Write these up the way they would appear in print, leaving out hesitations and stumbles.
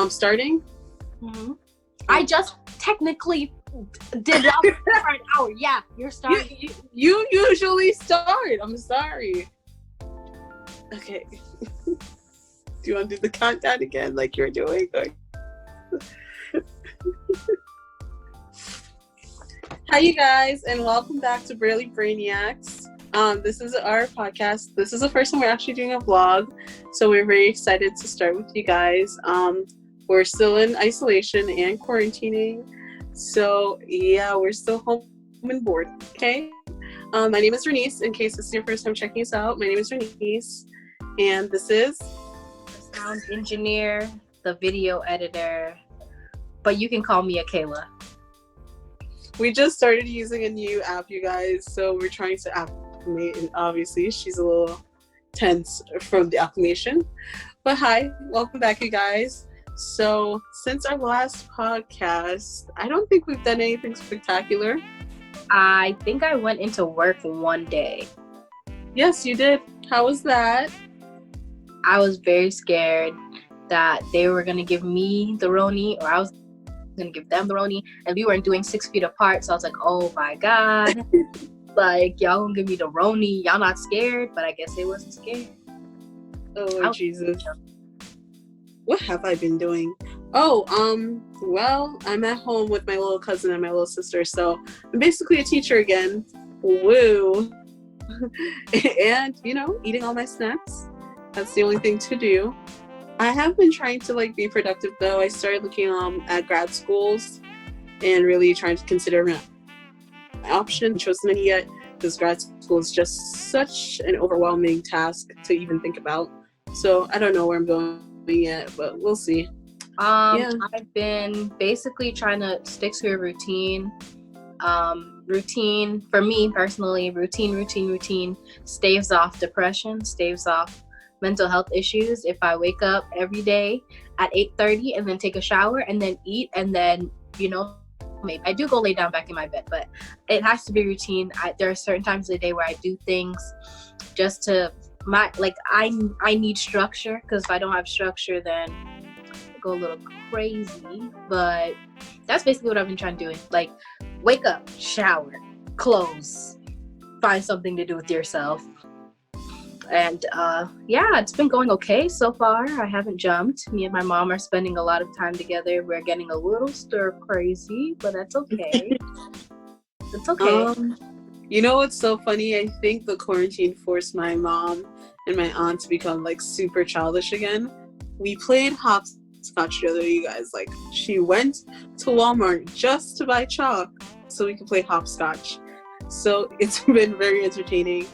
Starting? Mm-hmm. I just technically did that for an hour. Yeah, you're starting. You usually start. I'm sorry. Okay. Do you want to do the countdown again like you're doing? Hi, you guys, and welcome back to Barely Brainiacs. This is our podcast. This is the first time we're actually doing a vlog, so we're very excited to start with you guys. We're still in isolation and quarantining, so yeah, we're still home and bored. Okay. My name is Renice. In case this is your first time checking us out, my name is Renice, and this is the sound engineer, the video editor, but you can call me Akayla. We just started using a new app, you guys, so we're trying to acclimate, and obviously she's a little tense from the acclimation. But hi, welcome back, you guys. So since our last podcast, I don't think we've done anything spectacular. I think I went into work one day. Yes, you did. How was that? I was very scared that they were going to give me the Roni, or I was going to give them the Roni, and we weren't doing 6 feet apart, so I was like, oh my God. Like, y'all gonna give me the Roni, y'all not scared? But I guess they wasn't scared. Oh, Jesus. What have I been doing? Oh, well, I'm at home with my little cousin and my little sister, so I'm basically a teacher again. Woo. And, eating all my snacks. That's the only thing to do. I have been trying to, be productive, though. I started looking at grad schools and really trying to consider my option. Chosen any yet, because grad school is just such an overwhelming task to even think about. So I don't know where I'm going yet, but we'll see. I've been basically trying to stick to a routine. Routine, for me personally, routine staves off depression, staves off mental health issues. If I wake up every day at 8:30 and then take a shower and then eat and then, maybe I do go lay down back in my bed, but it has to be routine. There are certain times of the day where I do things just to I need structure, because if I don't have structure, then I go a little crazy. But that's basically what I've been trying to do. Like, wake up, shower, clothes, find something to do with yourself. And it's been going okay so far. I haven't jumped. Me and my mom are spending a lot of time together. We're getting a little stir crazy, but that's okay. It's okay. You know what's so funny? I think the quarantine forced my mom and my aunt to become super childish again. We played hopscotch together, you guys. She went to Walmart just to buy chalk so we could play hopscotch. So it's been very entertaining.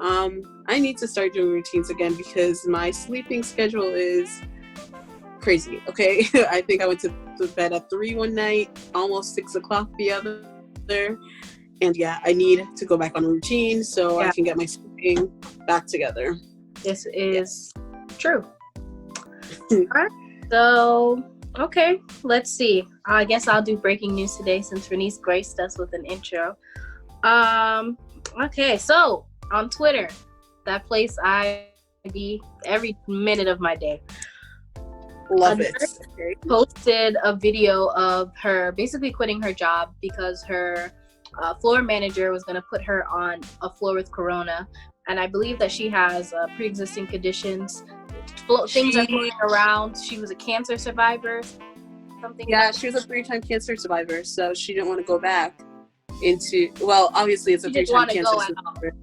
I need to start doing routines again because my sleeping schedule is crazy, okay? I think I went to bed at 3 one night, almost 6 o'clock the other. And yeah, I need to go back on a routine so I can get my sleeping back together. This is true. All right. So, okay, let's see. I guess I'll do breaking news today since Renice graced us with an intro. Okay, so on Twitter, that place I be every minute of my day. Love it. Posted a video of her basically quitting her job because her floor manager was going to put her on a floor with corona, and I believe that she has pre-existing conditions. Things are going around. She was a cancer survivor. She was a 3-time cancer survivor, so she didn't want to go back into. Well, obviously it's a 3-time cancer survivor.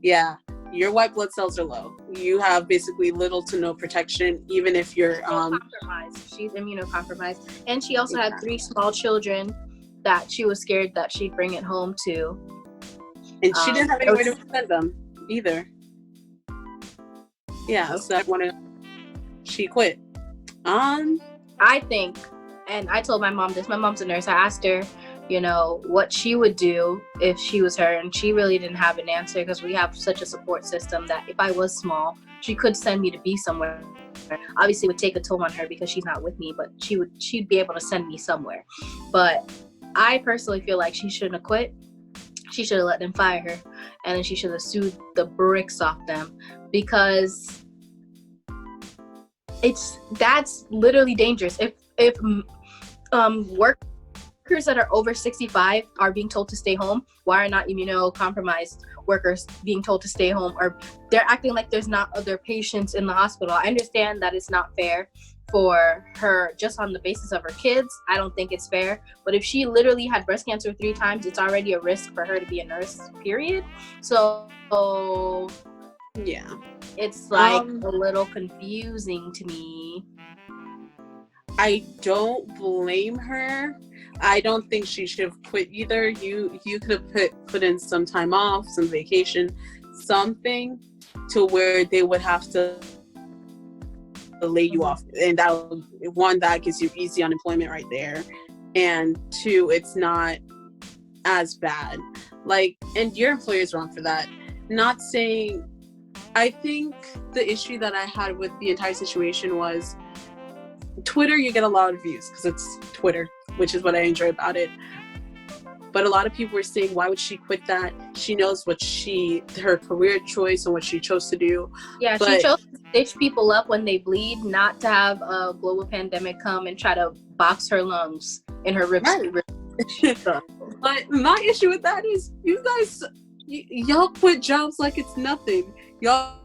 Yeah, your white blood cells are low. You have basically little to no protection, even if you're compromised. She's immunocompromised, and she also had 3 small children that she was scared that she'd bring it home to. And she didn't have anywhere to send them either. Yeah, so she quit. I think, and I told my mom this, my mom's a nurse. I asked her, what she would do if she was her, and she really didn't have an answer because we have such a support system that if I was small, she could send me to be somewhere. Obviously, it would take a toll on her because she's not with me, but she'd be able to send me somewhere. But I personally feel like she shouldn't have quit. She should have let them fire her, and then she should have sued the bricks off them, because that's literally dangerous. If workers that are over 65 are being told to stay home, why are not immunocompromised workers being told to stay home? Or they're acting like there's not other patients in the hospital. I understand that it's not fair for her just on the basis of her kids. I don't think it's fair. But if she literally had breast cancer 3 times, it's already a risk for her to be a nurse, period. So yeah, it's like a little confusing to me. I don't blame her. I don't think she should have quit either. You could have put in some time off, some vacation, something to where they would have to lay you off, and that gives you easy unemployment right there, and 2, it's not as bad. Like, and your employer is wrong for that. Not saying. I think the issue that I had with the entire situation was Twitter. You get a lot of views because it's Twitter, which is what I enjoy about it. But a lot of people were saying, why would she quit that? She knows her career choice and what she chose to do. Yeah, she chose to stitch people up when they bleed, not to have a global pandemic come and try to box her lungs in her ribs. Right. But my issue with that is you guys, y'all quit jobs like it's nothing. Y'all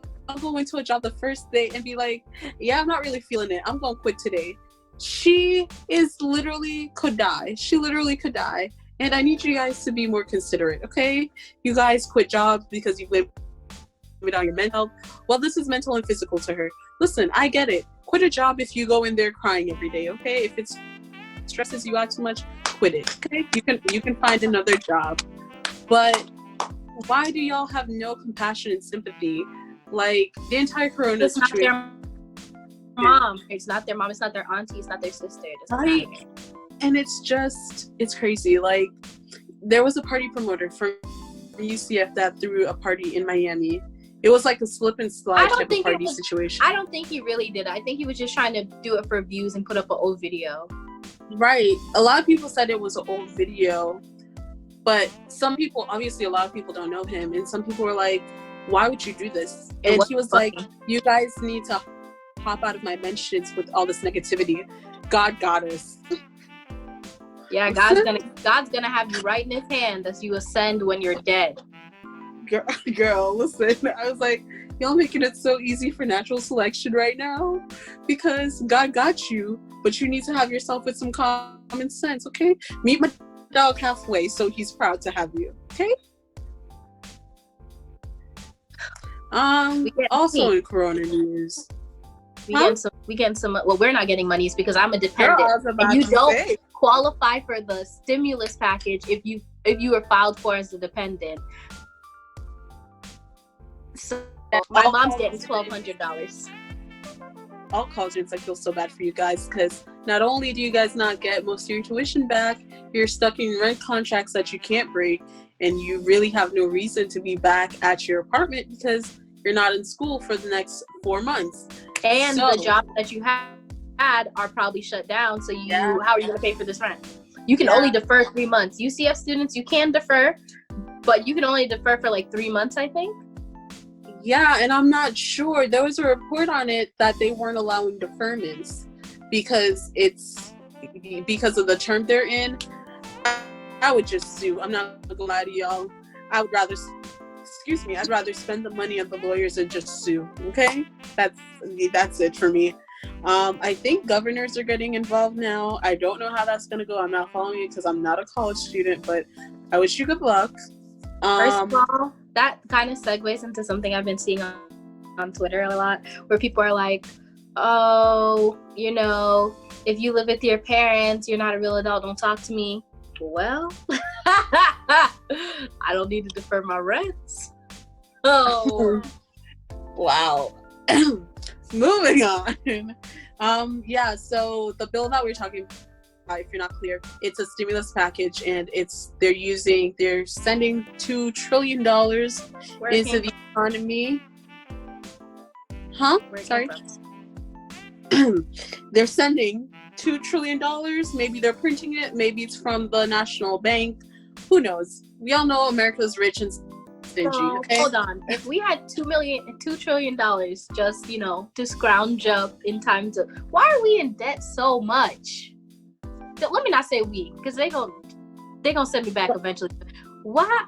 go into a job the first day and be like, yeah, I'm not really feeling it. I'm going to quit today. She could die. She literally could die. And I need you guys to be more considerate, okay? You guys quit jobs because you blame it on your mental health. Well, this is mental and physical to her. Listen, I get it. Quit a job if you go in there crying every day, okay? If it stresses you out too much, quit it, okay? You can find another job. But why do y'all have no compassion and sympathy? Like, the entire corona situation. It's not their mom. It's not their auntie. It's not their sister. Right. And it's crazy. Like, there was a party promoter from UCF that threw a party in Miami. It was like a slip and slide type of party situation. I don't think he really did it. I think he was just trying to do it for views and put up an old video. Right. A lot of people said it was an old video. But obviously a lot of people don't know him. And some people were like, why would you do this? And he was like, you guys need to hop out of my mentions with all this negativity. God got us. Yeah, God's gonna have you right in his hand as you ascend when you're dead. Girl, listen. I was like, y'all making it so easy for natural selection right now, because God got you, but you need to have yourself with some common sense, okay? Meet my dog halfway, so he's proud to have you, okay? Also in Corona news, we getting some. Well, we're not getting monies because I'm a dependent, and you don't qualify for the stimulus package if you were filed for as a dependent. So my mom's getting $1,200. I'll call you. I feel so bad for you guys, because not only do you guys not get most of your tuition back, you're stuck in rent contracts that you can't break, and you really have no reason to be back at your apartment because you're not in school for the next 4 months. And the jobs that you had are probably shut down. So how are you going to pay for this rent? You can only defer 3 months. UCF students, you can defer, but you can only defer for like 3 months, I think. Yeah, and I'm not sure. There was a report on it that they weren't allowing deferments because of the term they're in. I would just sue. I'm not gonna lie to y'all. I'd rather spend the money on the lawyers and just sue. Okay, that's it for me. I think governors are getting involved now. I don't know how that's gonna go. I'm not following it because I'm not a college student, but I wish you good luck. First of all, that kind of segues into something I've been seeing on Twitter a lot, where people are like, oh, if you live with your parents, you're not a real adult, don't talk to me. Well, I don't need to defer my rents. Oh. Wow. Moving on. So the bill that we're talking about, if you're not clear, it's a stimulus package, and they're sending $2 trillion into the economy. Sorry. They're sending $2 trillion. Maybe they're printing it. Maybe it's from the National Bank. Who knows? We all know America's rich and stingy. So, Okay? hold on. If we had $2 trillion just, to scrounge up in time to, why are we in debt so much? Let me not say we, because they gonna send me back eventually. Why?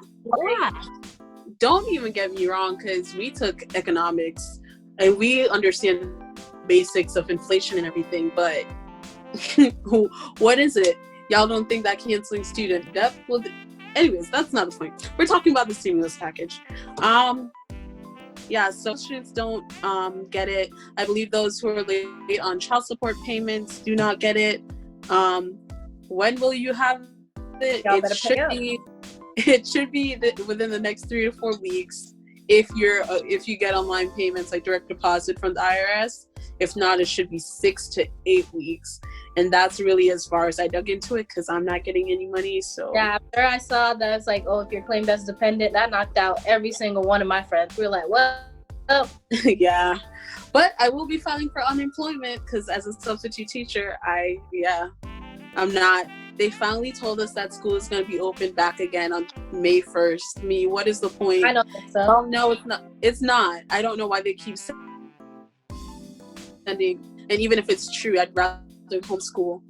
Don't even get me wrong, because we took economics and we understand basics of inflation and everything, but what is it? Y'all don't think that canceling student debt will... Anyways, that's not the point. We're talking about the stimulus package. Yeah, so students don't get it. I believe those who are late on child support payments do not get it. When will you have it? It should be within the next 3 to 4 weeks. If you get online payments like direct deposit from the IRS. If not, it should be 6 to 8 weeks. And that's really as far as I dug into it, because I'm not getting any money. So yeah, after I saw that it's like, oh, if you're claimed as dependent, that knocked out every single one of my friends. We were like, what? Yeah, but I will be filing for unemployment, because as a substitute teacher, I'm not. They finally told us that school is going to be open back again on May 1st. What is the point? I don't think so. Oh no, it's not. It's not. I don't know why they keep sending. And even if it's true, I'd rather homeschool.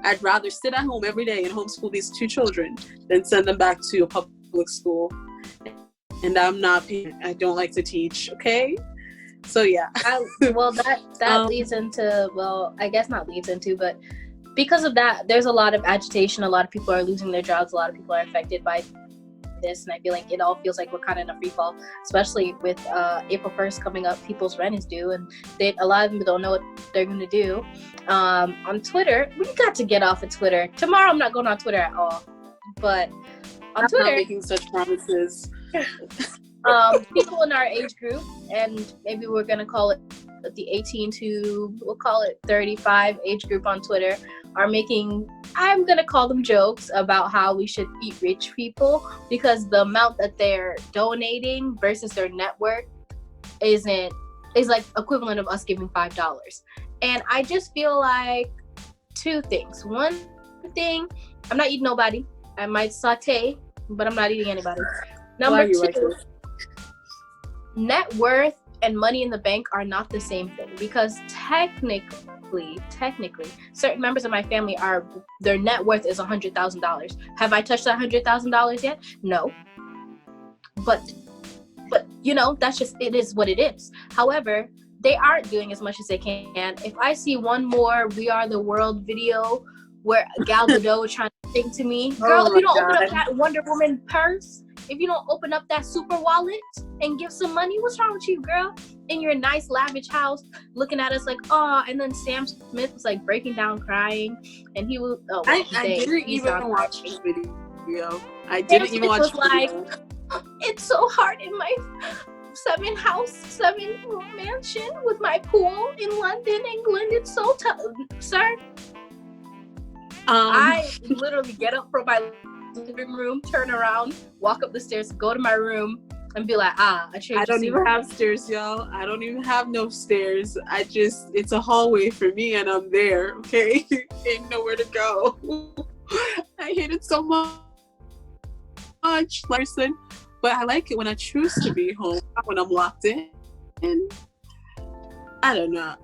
I'd rather sit at home every day and homeschool these 2 children than send them back to a public school. And I'm not paying. I don't like to teach. Okay. So yeah. That leads into, I guess not leads into, but because of that, there's a lot of agitation. A lot of people are losing their jobs. A lot of people are affected by this. And I feel like it all feels like we're kind of in a free fall, especially with April 1st coming up. People's rent is due, and a lot of them don't know what they're going to do. On Twitter, we got to get off of Twitter. Tomorrow, I'm not going on Twitter at all. But on Twitter, not making such promises. People in our age group, and maybe we're going to call it the 18 to, we'll call it 35 age group on Twitter, are making, I'm going to call them jokes about how we should eat rich people, because the amount that they're donating versus their net worth is like equivalent of us giving $5. And I just feel like 2 things. One thing, I'm not eating nobody. I might saute, but I'm not eating anybody. Number 2, net worth and money in the bank are not the same thing, because technically, certain members of my family their net worth is $100,000. Have I touched that $100,000 yet? No. But that's just, it is what it is. However, they aren't doing as much as they can. If I see one more We Are the World video where Gal Gadot is trying to sing to me, girl, if you don't open up that Wonder Woman purse, if you don't open up that super wallet and give some money, what's wrong with you, girl? In your nice, lavish house, looking at us like, oh, and then Sam Smith was like breaking down, crying, and he was, I didn't even watch the video. I didn't even watch the video. It's so hard in my 7 mansion with my pool in London, England. It's so tough, sir. I literally get up from my living room, turn around, walk up the stairs, go to my room, and be like, I don't even have stairs, y'all. I don't even have no stairs. It's a hallway for me, and I'm there, okay? Ain't nowhere to go. I hate it so much, person. But I like it when I choose to be home, not when I'm locked in. And I don't know.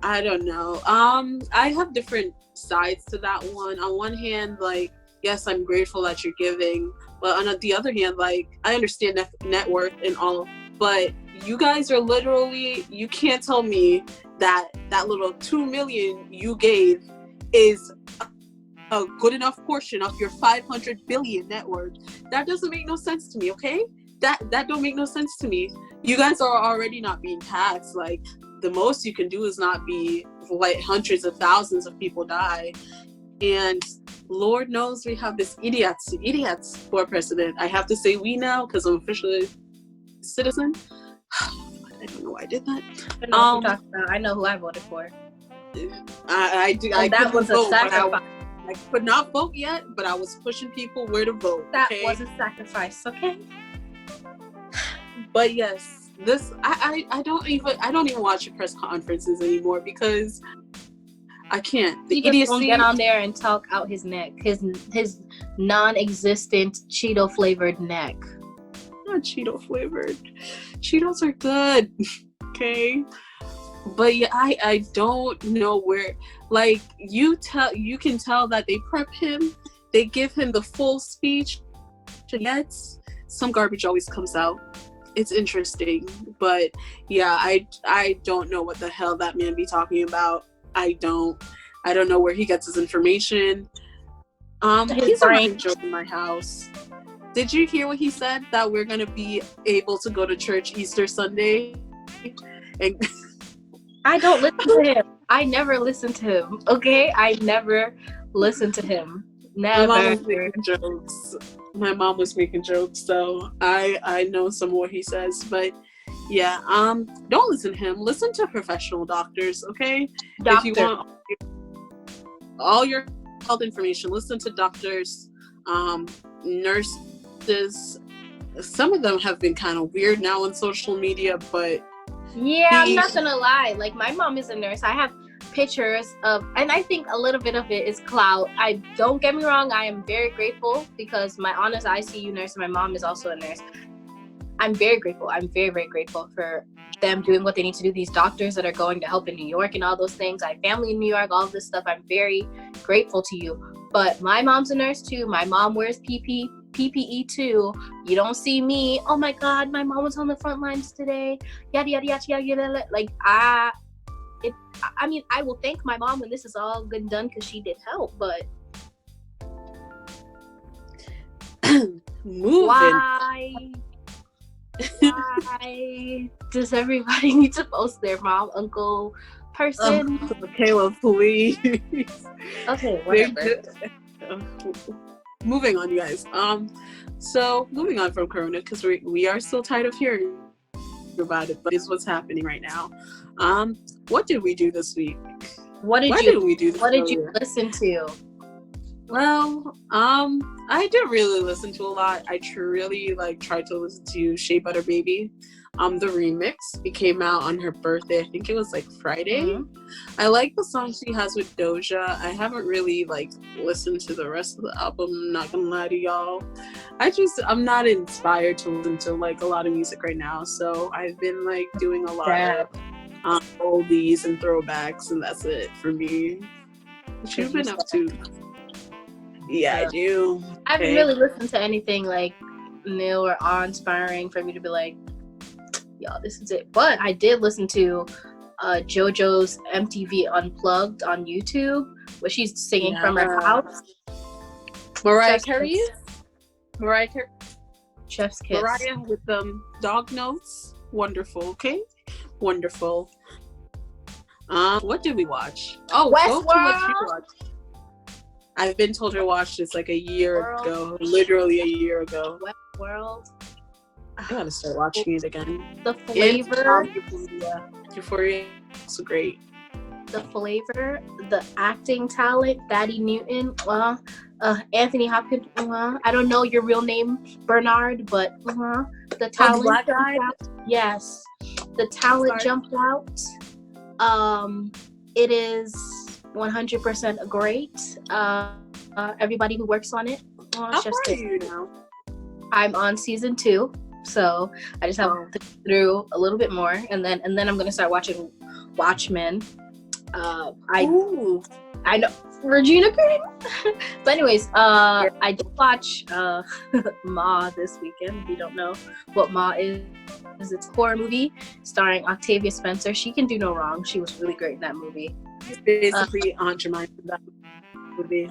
I have different sides to that one. On one hand, like, yes, I'm grateful that you're giving, but on the other hand, like, I understand net worth and all, but you guys are literally, you can't tell me that little $2 million you gave is a good enough portion of your $500 billion net worth. That doesn't make no sense to me, okay? That don't make no sense to me. You guys are already not being taxed. Like, the most you can do is not be, like, hundreds of thousands of people die. And Lord knows we have this idiots for president. I have to say we now, because I'm officially a citizen. I don't know why I did that. I know what you're talking about. I know who I voted for. I do. And that was a sacrifice. I could not vote yet, but I was pushing people where to vote. That was a sacrifice, okay? But yes, this I don't even watch press conferences anymore, because I can't. He just won't get on there and talk out his neck, his non-existent Cheeto flavored neck. not Cheeto flavored. Cheetos are good. Okay. But yeah, I don't know where, like, you can tell that they prep him, they give him the full speech, yet some garbage always comes out. It's interesting. But yeah, I don't know what the hell that man be talking about. I don't know where he gets his information. He's a running joke in my house. Did you hear what he said? That we're gonna be able to go to church Easter Sunday? And I don't listen to him. I never listen to him. Okay, I never listen to him. Never. My mom was making jokes, so I know some of what he says. But yeah, don't listen to him. Listen to professional doctors, okay? If you want all your health information, listen to doctors, nurses. Some of them have been kind of weird now on social media, but yeah, I'm not gonna lie. Like, my mom is a nurse. I have pictures of, and I think a little bit of it is clout. I don't get me wrong. I am very grateful because my aunt is an ICU nurse and my mom is also a nurse. I'm very grateful. I'm very, very grateful for them doing what they need to do. These doctors that are going to help in New York and all those things. I have family in New York, all of this stuff. I'm very grateful to you. But my mom's a nurse too. My mom wears PPE too. You don't see me, oh my God, my mom was on the front lines today. Yada, yada, yada, yada, yada. Like, I mean, I will thank my mom when this is all good and done because she did help, but why does everybody need to post their mom, uncle, person? Akayla, please. Okay, whatever. Moving on, you guys. So moving on from Corona, because we are still tired of hearing about it, but it's what's happening right now. What did we do this week? What did you listen to? Well, I didn't really listen to a lot. I really tried to listen to Shea Butter Baby. The remix, it came out on her birthday. I think it was Friday. Mm-hmm. I like the song she has with Doja. I haven't really listened to the rest of the album. I'm not gonna lie to y'all. I'm not inspired to listen to a lot of music right now. So I've been doing a lot of oldies and throwbacks, and that's it for me. What you've been up to? Yeah, I do. I haven't really listened to anything new or awe-inspiring for me to be y'all, this is it. But I did listen to JoJo's MTV Unplugged on YouTube, where she's singing from her house. Mariah Carey? Chef's Kiss. Mariah with dog notes. Wonderful, okay? Wonderful. What did we watch? Oh, Westworld. I've been told her to watch this a year ago. Literally a year ago. Westworld. I gotta start watching it again. The flavor. Euphoria is great. The flavor, the acting talent, Thaddeus Newton, Anthony Hopkins, I don't know your real name, Bernard, but the talent. Black guy? Yes. The talent jumped out. It is 100% great. Everybody who works on it. How far are you now? I'm on season 2. So I just have to go through a little bit more, and then I'm gonna start watching Watchmen. I know Regina King. But anyways, I did watch Ma this weekend. If you don't know what Ma is it's a horror movie starring Octavia Spencer. She can do no wrong. She was really great in that movie. She's basically Aunt Jemima in that movie.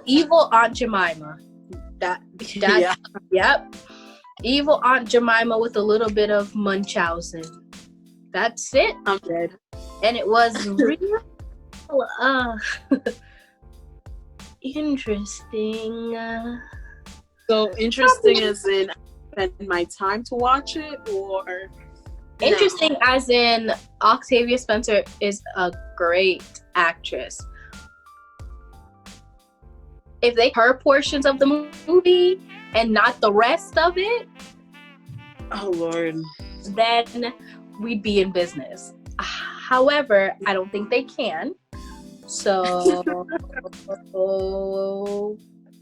Evil Aunt Jemima. That yeah. Yep. Evil Aunt Jemima with a little bit of Munchausen. That's it. I'm dead. And it was real interesting. So interesting as in I spend my time to watch it, or interesting as in Octavia Spencer is a great actress. If they her portions of the movie and not the rest of it, oh Lord, then we'd be in business. However, I don't think they can. So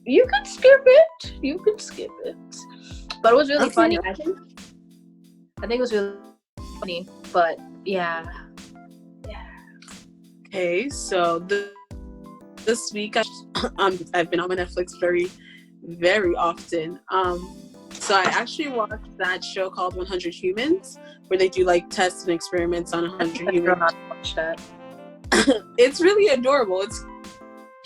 you could skip it. But it was really Okay. funny. I think it was really funny. But yeah. Okay, so this week I've been on my Netflix very, very often. So I actually watched that show called 100 Humans, where they do like tests and experiments on 100 humans. Watch that. It's really adorable.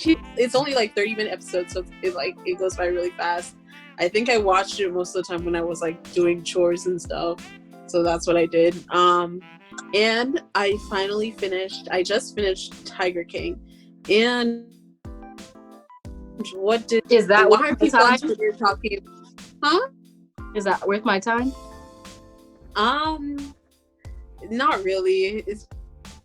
It's only like 30-minute episodes, so it goes by really fast. I think I watched it most of the time when I was like doing chores and stuff. So that's what I did. And I just finished Tiger King. And why are people on Twitter talking? Huh? Is that worth my time? Not really. It's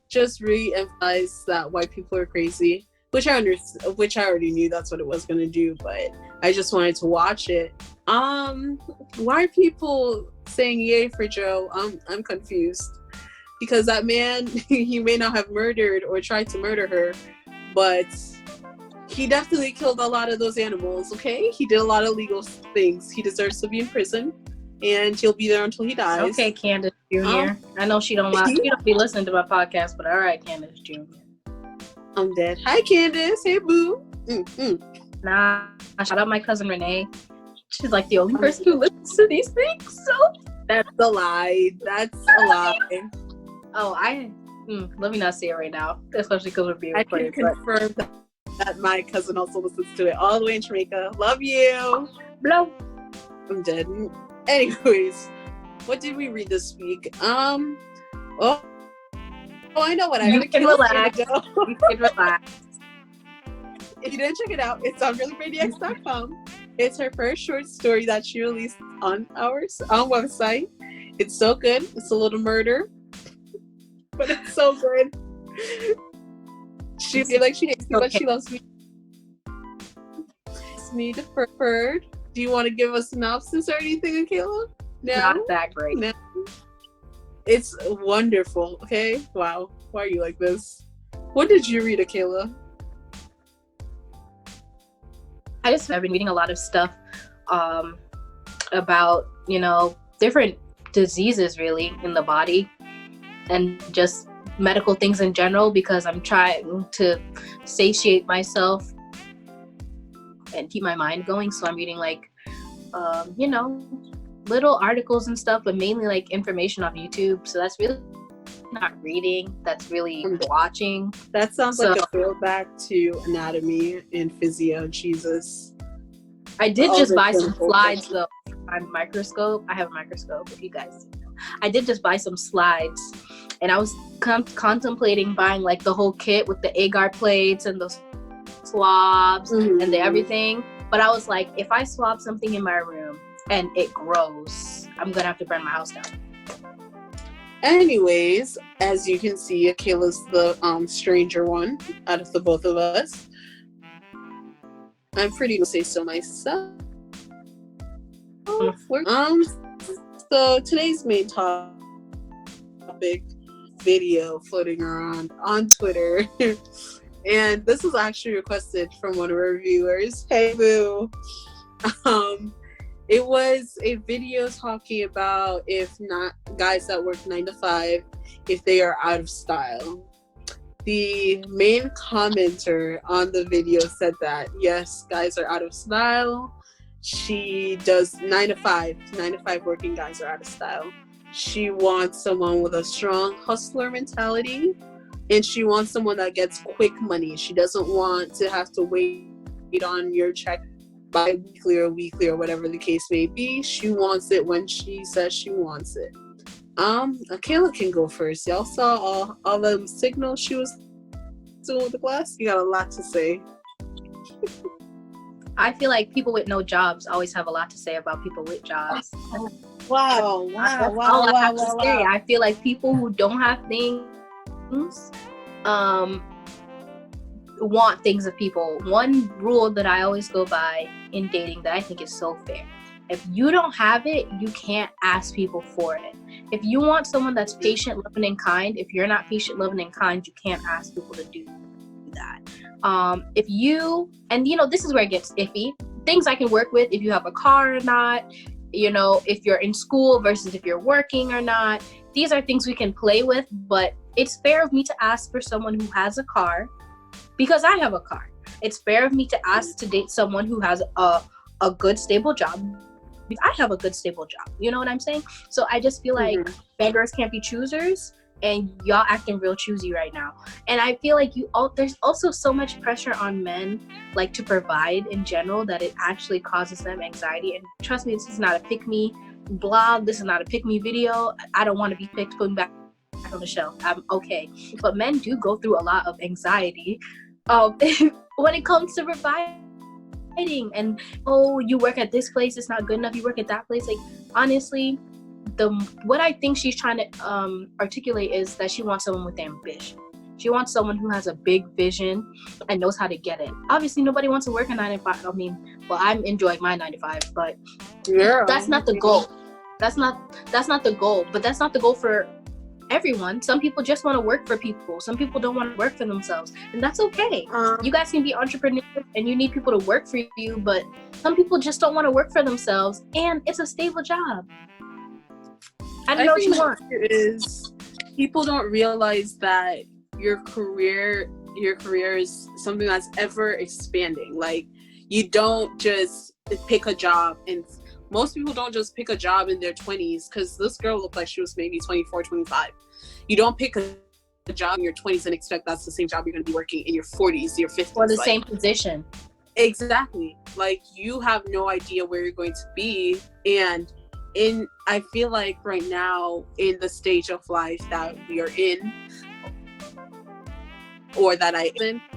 just really emphasized that white people are crazy, which I already knew that's what it was gonna do, but I just wanted to watch it. Why are people saying yay for Joe? I'm confused. Because that man, he may not have murdered or tried to murder her, but he definitely killed a lot of those animals, okay? He did a lot of illegal things. He deserves to be in prison, and he'll be there until he dies. Okay, Candace Jr. I know she don't be listening to my podcast, but all right, Candace Jr. I'm dead. Hi, Candace. Hey, boo. Nah, shout out my cousin Renee. She's like the only person who listens to these things, so... That's a lie. Oh, let me not say it right now, especially because we're being recorded. I can confirm that my cousin also listens to it all the way in Jamaica. Love you. Blow. I'm dead. Anyways, what did we read this week? I know what I You can relax. You can relax. If you didn't check it out, it's on reallybradyx.com. It's her first short story that she released on our website. It's so good. It's a little murder, but it's so good. She hates me, but she loves me. It's me deferred. Do you want to give a synopsis or anything, Akayla? No? Not that great. No. It's wonderful. Okay? Wow. Why are you like this? What did you read, Akayla? I've been reading a lot of stuff about, different diseases really in the body and just medical things in general, because I'm trying to satiate myself and keep my mind going. So I'm reading little articles and stuff, but mainly like information on YouTube. So that's really not reading, that's really watching. That sounds like a throwback to anatomy and physio. Jesus. I did just buy some slides though for my microscope. I have a microscope, if you guys know. I did just buy some slides, and I was contemplating buying like the whole kit with the agar plates and the swabs and the everything. But I was like, if I swab something in my room and it grows, I'm gonna have to burn my house down. Anyways, as you can see, Akayla's the stranger one out of the both of us. I'm pretty to say so myself. So today's main topic, video floating around on Twitter, and this was actually requested from one of our viewers. Hey, boo. It was a video talking about if not guys that work 9 to 5, if they are out of style. The main commenter on the video said that yes, guys are out of style. She does 9 to 5 working guys are out of style. She wants someone with a strong hustler mentality, and she wants someone that gets quick money. She doesn't want to have to wait on your check bi-weekly or weekly or whatever the case may be. She wants it when she says she wants it. Akayla can go first. Y'all saw all the signals she was doing with the glass? You got a lot to say. I feel like people with no jobs always have a lot to say about people with jobs. Wow. I feel like people who don't have things want things of people. One rule that I always go by in dating that I think is so fair: if you don't have it, you can't ask people for it. If you want someone that's patient, loving, and kind, if you're not patient, loving, and kind, you can't ask people to do that. If you, and this is where it gets iffy. Things I can work with, if you have a car or not, you know, if you're in school versus if you're working or not. These are things we can play with, but it's fair of me to ask for someone who has a car because I have a car. It's fair of me to ask to date someone who has a good, stable job. I have a good, stable job. You know what I'm saying? So I just feel like beggars can't be choosers, and y'all acting real choosy right now. And I feel like there's also so much pressure on men, like, to provide in general, that it actually causes them anxiety. And trust me, this is not a pick me blog. This is not a pick me video. I don't want to be picked, put me back on the shelf. I'm okay. But men do go through a lot of anxiety when it comes to providing. And you work at this place, it's not good enough. You work at that place. Like, honestly, what I think she's trying to articulate is that she wants someone with ambition. She wants someone who has a big vision and knows how to get it. Obviously, nobody wants to work a 9 to 5. I mean, well, I'm enjoying my 9 to 5, but that's not the goal. That's not the goal. But that's not the goal for everyone. Some people just want to work for people. Some people don't want to work for themselves, and that's okay. You guys can be entrepreneurs, and you need people to work for you. But some people just don't want to work for themselves, and it's a stable job. I don't know what you want. Is people don't realize that your career is something that's ever expanding. Like, you don't just pick a job, and most people don't just pick a job in their 20s, because this girl looked like she was maybe 24, 25. You don't pick a job in your 20s and expect that's the same job you're going to be working in your 40s, your 50s. Or the same position. Exactly. Like, you have no idea where you're going to be. And I feel like right now, in the stage of life that we are in, or that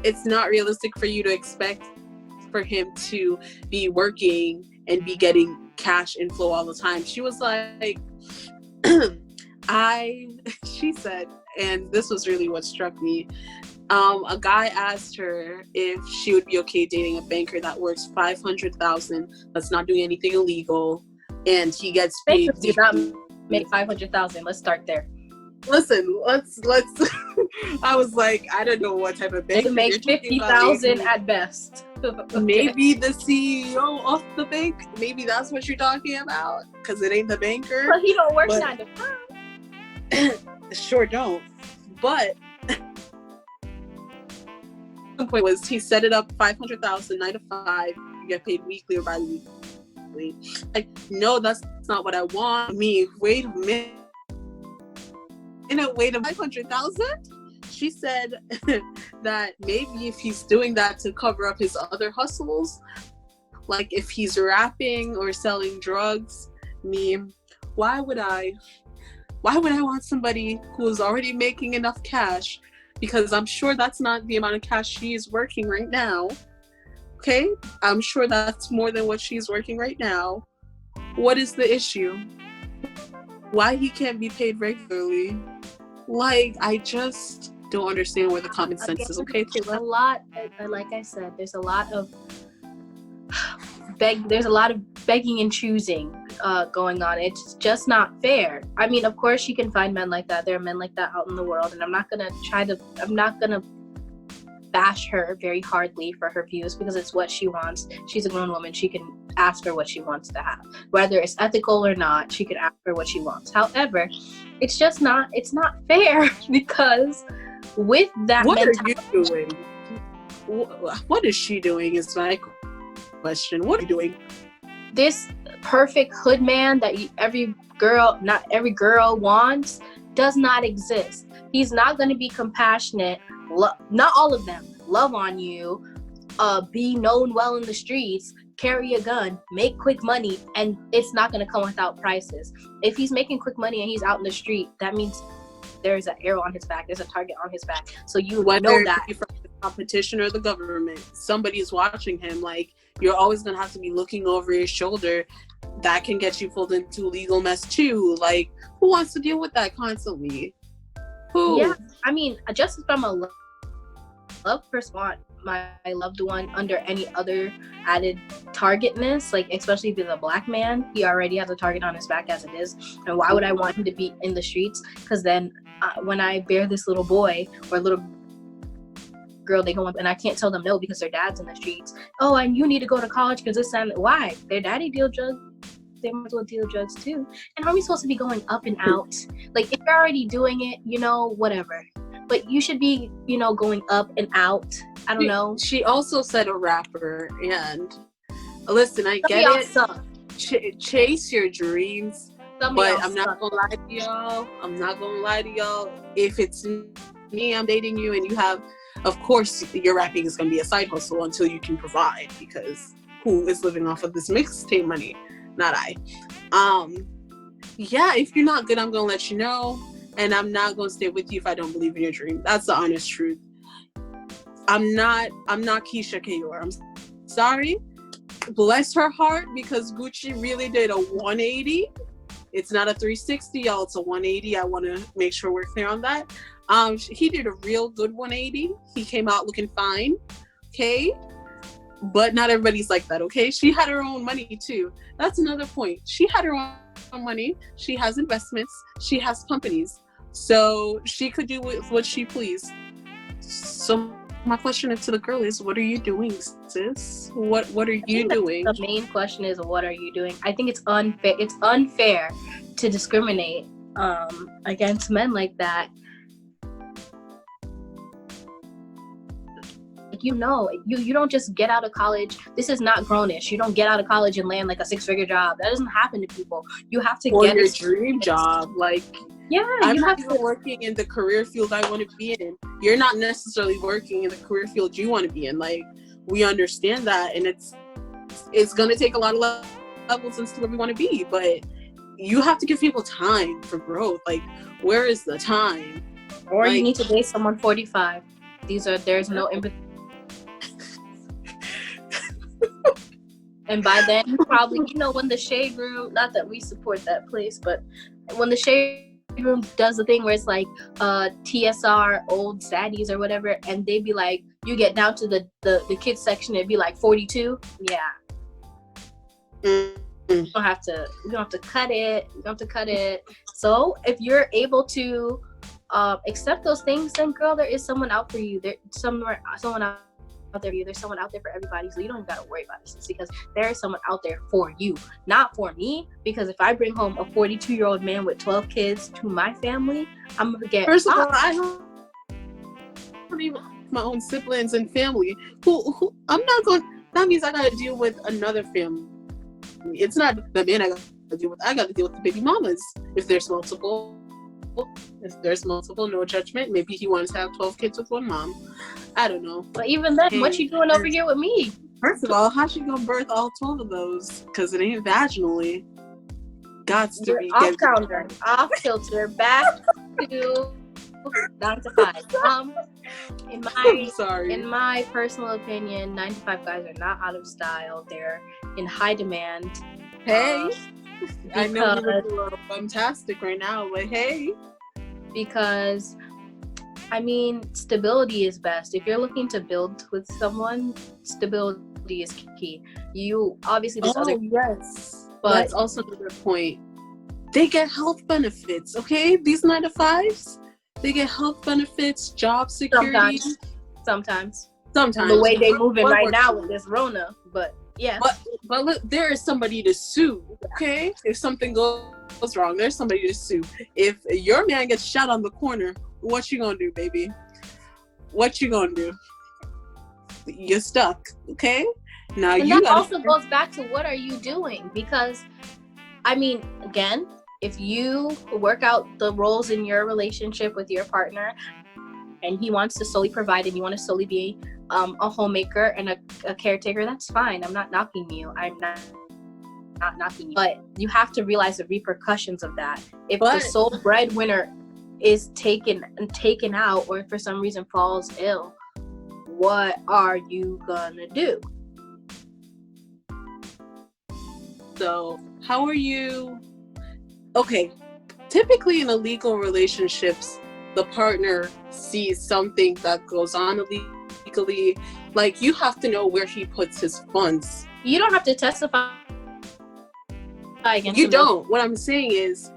it's not realistic for you to expect for him to be working and be getting cash inflow all the time. She was like, she said, and this was really what struck me. A guy asked her if she would be okay dating a banker that works $500,000, that's not doing anything illegal, and he gets paid. Do not make $500,000. Let's start there. Listen, let's. I was like, I don't know what type of bank. Make $50,000 at best. Okay. Maybe the CEO of the bank. Maybe that's what you're talking about, because it ain't the banker. But he don't work 9 to 5. Sure don't. But the point was, he set it up $500,000, 9 to 5. You get paid weekly or bi-weekly. Like, no, that's not what I want. Wait a minute. Wait a 500,000? She said that maybe if he's doing that to cover up his other hustles, like if he's rapping or selling drugs, why would I want somebody who is already making enough cash? Because I'm sure that's not the amount of cash she is working right now. Okay? I'm sure that's more than what she's working right now. What is the issue? Why he can't be paid regularly? Like, I just don't understand where the common sense is. Okay, a lot, like I said, there's a lot of begging and choosing going on. It's just not fair. I mean, of course, you can find men like that. There are men like that out in the world, and I'm not gonna bash her very hardly for her views, because it's what she wants. She's a grown woman. She can ask for what she wants to have, whether it's ethical or not. She can ask for what she wants. However, it's not fair, because with that mentality, are you doing? What is she doing is my question. What are you doing? This perfect hood man that not every girl wants does not exist. He's not going to be compassionate. Not all of them. Love on you, be known well in the streets, carry a gun, make quick money, and it's not going to come without prices. If he's making quick money and he's out in the street, that means there's an arrow on his back, there's a target on his back. So you know that. From the competition or the government, somebody's watching him. Like, you're always going to have to be looking over your shoulder. That can get you pulled into legal mess too. Like, who wants to deal with that constantly? Who? Yeah, I mean, just from a love perspective, my loved one under any other added targetness, like especially if he's a black man, he already has a target on his back as it is. And why would I want him to be in the streets? Because then when I bear this little boy or little girl, they go and I can't tell them no because their dad's in the streets. Oh, and you need to go to college because this and why? Their daddy deal drugs. they might as well deal drugs too. And homie's supposed to be going up and out. Like, if you're already doing it, whatever. But you should be, going up and out. I don't know. She also said a rapper, and listen, I get it. Chase your dreams. But I'm not gonna lie to y'all. If it's me, I'm dating you, and you have, of course, your rapping is gonna be a side hustle until you can provide, because who is living off of this mixtape money? Not I. Yeah, if you're not good, I'm gonna let you know, and I'm not gonna stay with you if I don't believe in your dream. That's the honest truth. I'm not Keisha Kayor. I'm sorry. Bless her heart, because Gucci really did a 180. It's not a 360, y'all. It's a 180. I want to make sure we're clear on that. He did a real good 180. He came out looking fine. Okay. But not everybody's like that. Okay. She had her own money too. That's another point. She had her own money. She has investments. She has companies. So she could do what she pleased. So my question to the girl is, what are you doing, sis? What are you doing? The main question is, what are you doing? I think it's unfair. It's unfair to discriminate against men like that. Like, you don't just get out of college. This is not grownish. You don't get out of college and land like a 6-figure job. That doesn't happen to people. You have to get your dream job. Like, yeah, I'm not even working in the career field I want to be in. You're not necessarily working in the career field you want to be in. Like, we understand that, and it's going to take a lot of levels into where we want to be, but you have to give people time for growth. Like, where is the time? Or you need to date someone 45. There's no in between. And by then, you probably, when the shade room, not that we support that place, but when the shade room does the thing where it's like TSR old saddies or whatever, and they'd be like, you get down to the kids section, it'd be like 42. Yeah. You don't have to cut it. You don't have to cut it. So if you're able to accept those things, then girl, there is someone out for you. There's someone out there for you. There's someone out there for everybody. So you don't even gotta worry about this, because there is someone out there for you, not for me. Because if I bring home a 42-year-old man with 12 kids to my family, I'm gonna get. First of all, I don't even have my own siblings and family. Who I'm not going. That means I gotta deal with another family. It's not the man I gotta deal with. I gotta deal with the baby mamas. If there's multiple, no judgment. Maybe he wants to have 12 kids with one mom. I don't know. But even then, what you doing over here with me? First of all, how's she gonna birth all 12 of those? Because it ain't vaginally. God's to be off counter, off filter, back to 9 to 5. In my personal opinion, 9 to 5 guys are not out of style. They're in high demand. Hey, I know you're fantastic right now, but hey. Because stability is best. If you're looking to build with someone, stability is key. You obviously yes, but that's also another point. They get health benefits, okay? These 9 to 5s, they get health benefits, job security. Sometimes. The way they moving right now with this Rona, but yeah. But look, there is somebody to sue, okay? If something goes wrong, there's somebody to sue. If your man gets shot on the corner, what you gonna do, baby? What you gonna do? You're stuck, okay? Now and that also goes back to, what are you doing? Because, again, if you work out the roles in your relationship with your partner, and he wants to solely provide, and you want to solely be a homemaker and a caretaker, that's fine. I'm not knocking you. I'm not knocking you. But you have to realize the repercussions of that. If the sole breadwinner is taken out, or for some reason falls ill, what are you gonna do? So how are you? Okay, typically in illegal relationships, the partner sees something that goes on illegally. Like, you have to know where he puts his funds. You don't have to testify against him. You don't. What I'm saying is,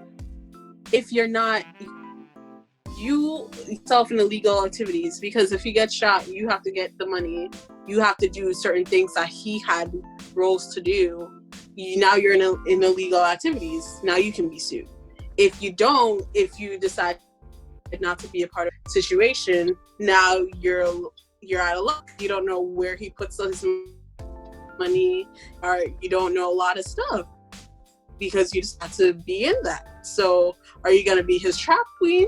if you're not yourself in illegal activities, because if you get shot, you have to get the money. You have to do certain things that he had roles to do. now you're in illegal activities. Now you can be sued. If you decide not to be a part of the situation, now you're out of luck. You don't know where he puts his money, or you don't know a lot of stuff because you just have to be in that. So are you going to be his trap queen,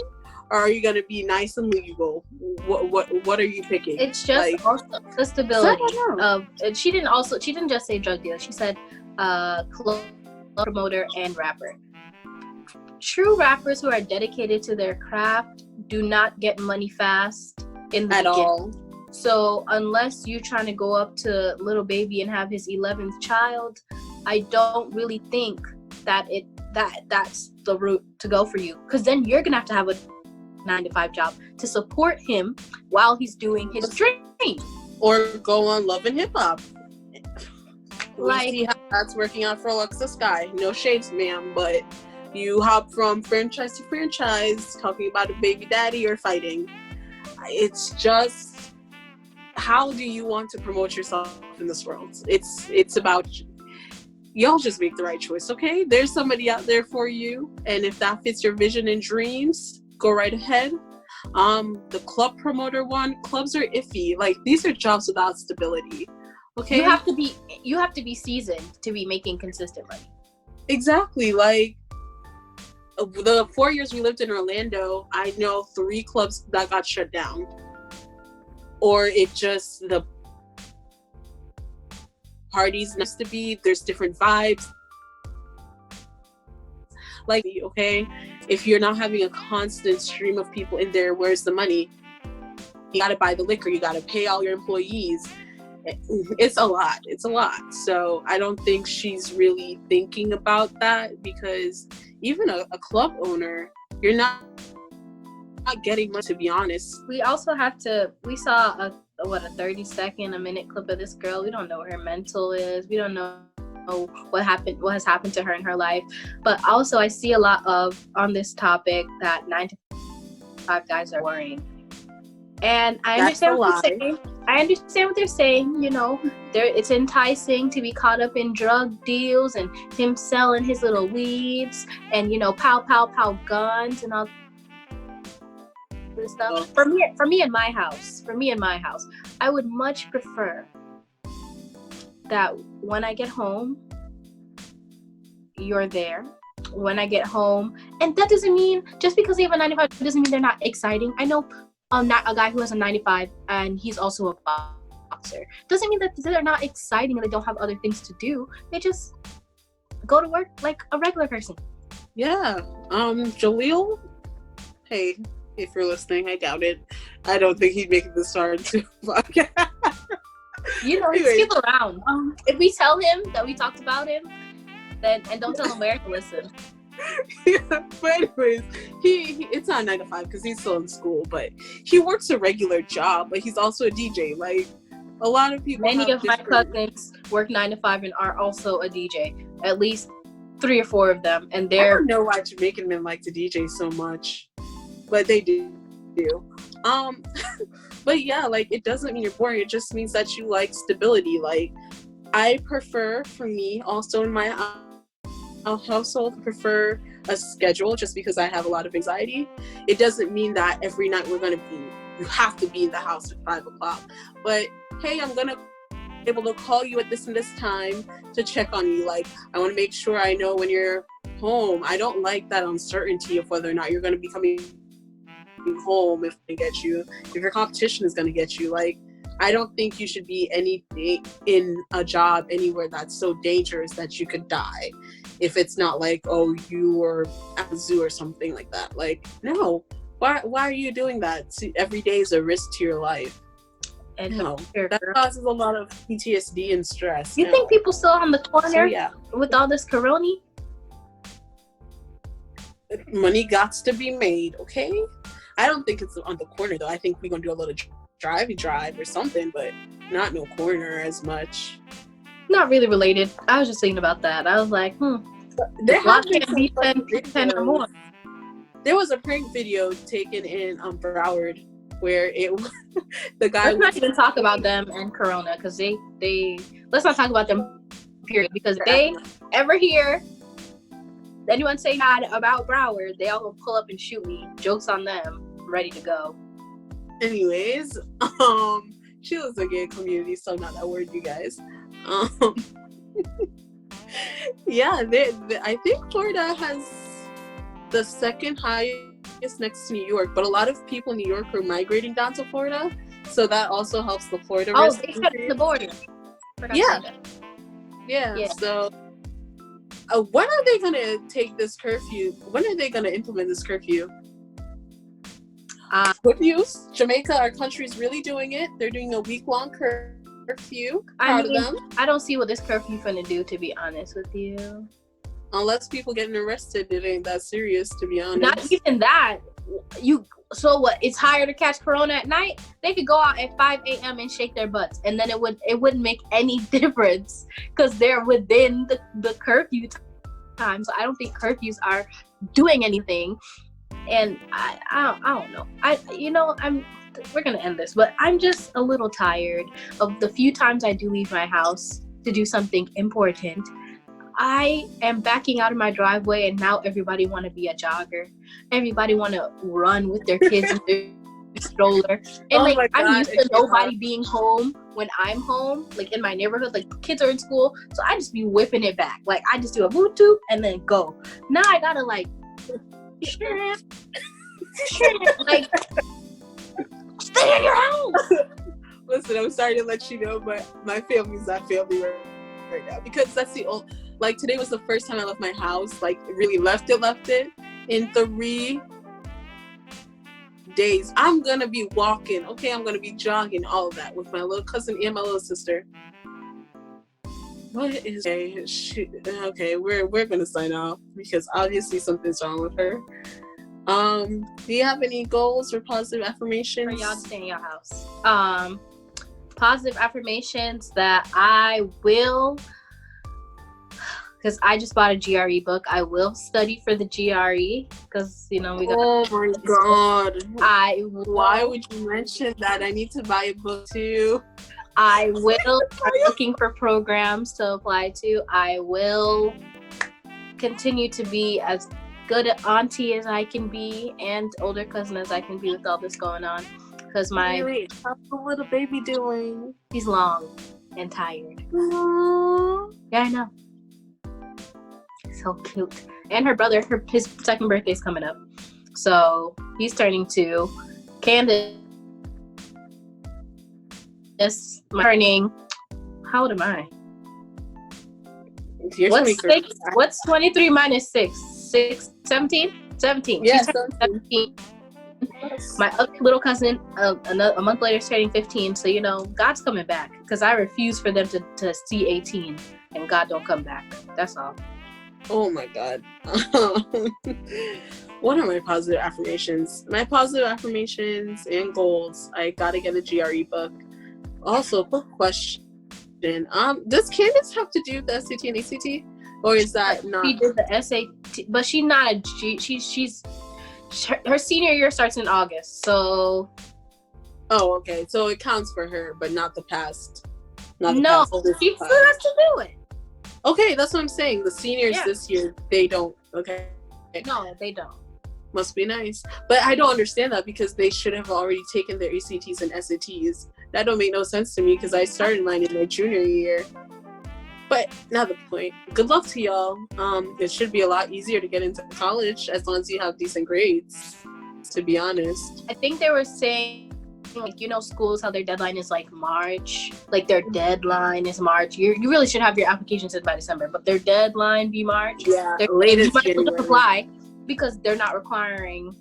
or are you going to be nice and legal? What are you picking? It's just like, also the stability of. She didn't just say drug dealer. She said club promoter and rapper. True rappers who are dedicated to their craft do not get money fast in the beginning. All. So unless you're trying to go up to Lil Baby and have his 11th child, I don't really think that that's the route to go for you. Because then you're gonna have to have a 9-to-5 job to support him while he's doing his dream. Or go on Love and Hip Hop. Like, we see how that's working out for Alexa Sky. No shades, ma'am, but you hop from franchise to franchise, talking about a baby daddy or fighting. It's just, how do you want to promote yourself in this world? It's about, y'all just make the right choice, okay? There's somebody out there for you, and if that fits your vision and dreams, go right ahead. The club promoter one, clubs are iffy. Like, these are jobs without stability. Okay, you have to be seasoned to be making consistent money. Exactly. Like, the 4 years we lived in Orlando, I know 3 clubs that got shut down, or it just, the parties needs to be, there's different vibes. Like, okay, if you're not having a constant stream of people in there, where's the money? You gotta buy the liquor, you gotta pay all your employees. It's a lot. So I don't think she's really thinking about that, because even a club owner, you're not getting much, to be honest. We also we saw a 30-second, a minute clip of this girl. We don't know what her mental is. We don't know what has happened to her in her life. But also I see a lot of, on this topic, that 9-to-5 guys are worrying. And I understand what they're saying. You know, it's enticing to be caught up in drug deals and him selling his little weeds and, you know, pow guns and all this stuff. For me in my house, I would much prefer that when I get home, you're there. When I get home, and that doesn't mean just because they have a 9-to-5 doesn't mean they're not exciting. I know. Not a guy who has a 9-to-5 and he's also a boxer. Doesn't mean that they're not exciting and they don't have other things to do. They just go to work like a regular person. Yeah. Jaleel, hey, if you're listening, I doubt it. I don't think he'd make it this far into the podcast. You know, he's still around. If we tell him that we talked about him, then, and don't tell him where to listen. Yeah, but anyways, he it's not 9-to-5 because he's still in school, but he works a regular job, but he's also a DJ. Like, a lot of people, many of my cousins work 9-to-5 and are also a DJ, at least 3 or 4 of them, and I don't know why Jamaican men like to DJ so much, but they do. But yeah, like, it doesn't mean you're boring, it just means that you like stability. Like, I prefer, for me, also in my household, prefer a schedule, just because I have a lot of anxiety. It doesn't mean that every night you have to be in the house at 5 o'clock, but hey, I'm gonna be able to call you at this and this time to check on you. Like, I want to make sure I know when you're home. I don't like that uncertainty of whether or not you're going to be coming home, if they get you, if your competition is going to get you. Like, I don't think you should be anything in a job anywhere that's so dangerous that you could die. If it's not like, oh, you were at a zoo or something like that. Like, no. Why are you doing that? Every day is a risk to your life. And no, that causes a lot of PTSD and stress. You think people still on the corner with all this corona? Money gots to be made, okay? I don't think it's on the corner, though. I think we're going to do a little drive or something, but not no corner as much. Not really related. I was just thinking about that. I was like, There was a prank video taken in Broward where the guy. Let's not even talk about them and Corona, because they let's not talk about them. period. Because if they ever hear anyone say bad about Broward, they all gonna pull up and shoot me. Joke's on them. I'm ready to go. Anyways, she lives in a gay community, so not that word, you guys. Yeah, I think Florida has the second highest next to New York, but a lot of people in New York are migrating down to Florida, so that also helps the Florida. Oh, they shut the border. Yeah. So, when are they gonna take this curfew? When are they gonna implement this curfew? Good news, Jamaica, our country, is really doing it. They're doing a week-long curfew. Proud of them. I don't see what this curfew finna do, to be honest with you. Unless people getting arrested, it ain't that serious, to be honest. Not even that. So what? It's higher to catch corona at night. They could go out at 5 a.m. and shake their butts, and then it wouldn't make any difference because they're within the curfew time. So I don't think curfews are doing anything. And I don't know. We're gonna end this, but I'm just a little tired of the few times I do leave my house to do something important. I am backing out of my driveway, and now everybody want to be a jogger. Everybody want to run with their kids in their stroller. And I'm used to nobody being home when I'm home, like in my neighborhood, like kids are in school, so I just be whipping it back. Like I just do a Bluetooth and then go. Now I gotta like, like, stay in your house. Listen, I'm sorry to let you know, but my family's not family right now, because that's the old. Like today was the first time I left my house, like really left it in 3 days. I'm gonna be walking, okay? I'm gonna be jogging, all of that with my little cousin and my little sister. What is okay? We're gonna sign off because obviously something's wrong with her. Do you have any goals or positive affirmations for y'all to stay in your house? Positive affirmations that I will, because I just bought a GRE book. I will study for the GRE because we got. Oh my god! Why would you mention that? I need to buy a book too. I will start looking for programs to apply to. I will continue to be as good an auntie as I can be and older cousin as I can be with all this going on. Because how's the little baby doing? He's long and tired. Aww. Yeah, I know. So cute. And her brother, his second birthday's coming up. So he's turning 2. Candace is turning, how old am I? What's 23 minus 6? 17? 17. Yeah, 17. My other little cousin, a month later, is turning 15. So, God's coming back. Because I refuse for them to see 18. And God don't come back. That's all. Oh my God. What are my positive affirmations? My positive affirmations and goals. I gotta get a GRE book. Also, quick question. Does Candace have to do the SAT and ACT? Or is that not? She did the SAT, but she's not a G. She's her senior year starts in August, so. Oh, okay. So it counts for her, but not the past. No, she still has to do it. Okay, that's what I'm saying. The seniors this year, they don't. Okay. No, they don't. Must be nice. But I don't understand that because they should have already taken their ACTs and SATs. That don't make no sense to me because I started mine in my junior year. But not the point. Good luck to y'all. It should be a lot easier to get into college as long as you have decent grades, to be honest. I think they were saying, schools, how their deadline is like March. Like their deadline is March. You really should have your applications in by December, but their deadline be March. Yeah, latest you might as well apply because they're not requiring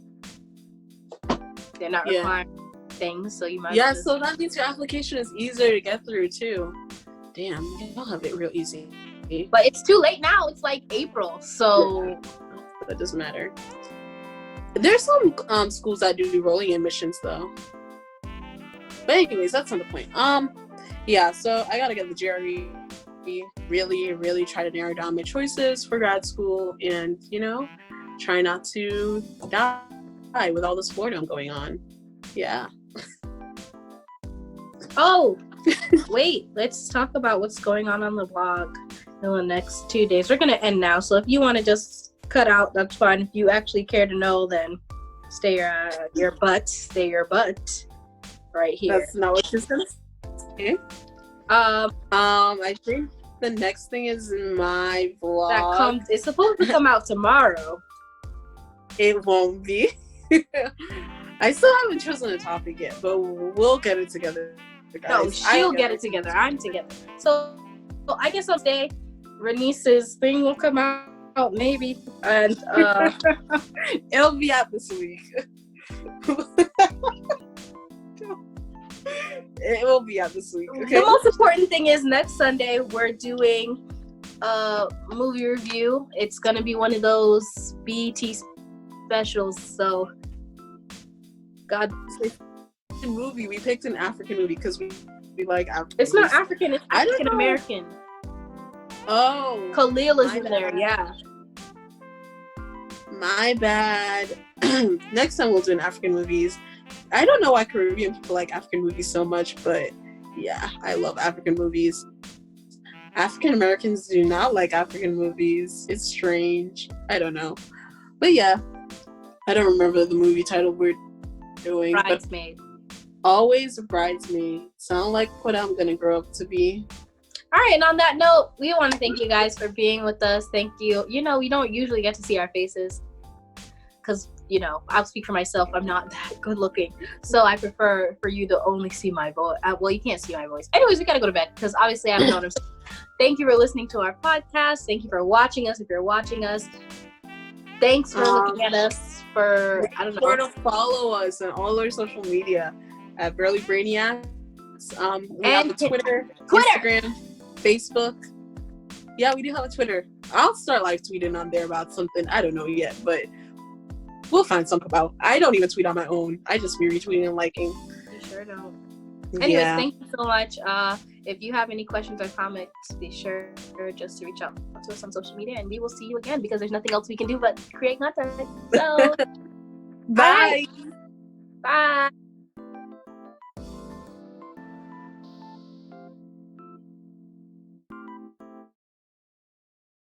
things, so you might. Yeah, so that means your application is easier to get through too. Damn, y'all have it real easy. But it's too late now. It's like April, so that doesn't matter. There's some schools that do rolling admissions though. But anyways, that's not the point. Yeah, so I gotta get the GRE. Really, really try to narrow down my choices for grad school, and try not to die with all this boredom going on. Yeah. Oh, wait. Let's talk about what's going on the blog. in the next 2 days. We're gonna end now, so if you want to just cut out, that's fine. If you actually care to know, then stay your butt right here. That's not what she's gonna say. I think the next thing is my vlog. It's supposed to come out tomorrow. It won't be. I still haven't chosen a topic yet, but we'll get it together, guys. No, she'll get it together. I'm together. So I guess I'll say Renice's thing will come out maybe, and it'll be out this week. It will be out this week. Okay? The most important thing is next Sunday we're doing a movie review. It's gonna be one of those BET specials. So, God, movie. We picked an African movie because we like African. It's movies. not African. It's African American. Oh, Khalil is in there. Yeah. My bad. Next time we'll do an African movies. I don't know why Caribbean people like African movies so much, but yeah, I love African movies. African Americans do not like African movies. It's strange. I don't know. But yeah, I don't remember the movie title we're doing. Bridesmaid. But always a bridesmaid. Sound like what I'm gonna grow up to be. All right, and on that note, we want to thank you guys for being with us. Thank you. You know, we don't usually get to see our faces because, you know, I'll speak for myself. I'm not that good looking. So I prefer for you to only see my voice. Well, you can't see my voice. Anyways, we got to go to bed because obviously I have known him. Thank you for listening to our podcast. Thank you for watching us. If you're watching us, thanks for looking at us for, I don't know. Sure to follow us on all our social media at Burly Brainiacs. We have a Twitter, Instagram, Facebook. Yeah, we do have a Twitter. I'll start live tweeting on there about something. I don't know yet, but we'll find something about. I don't even tweet on my own. I just be retweeting and liking. You sure don't. Anyways, thank you so much. If you have any questions or comments, be sure just to reach out to us on social media, and we will see you again because there's nothing else we can do but create content. So, bye. Bye.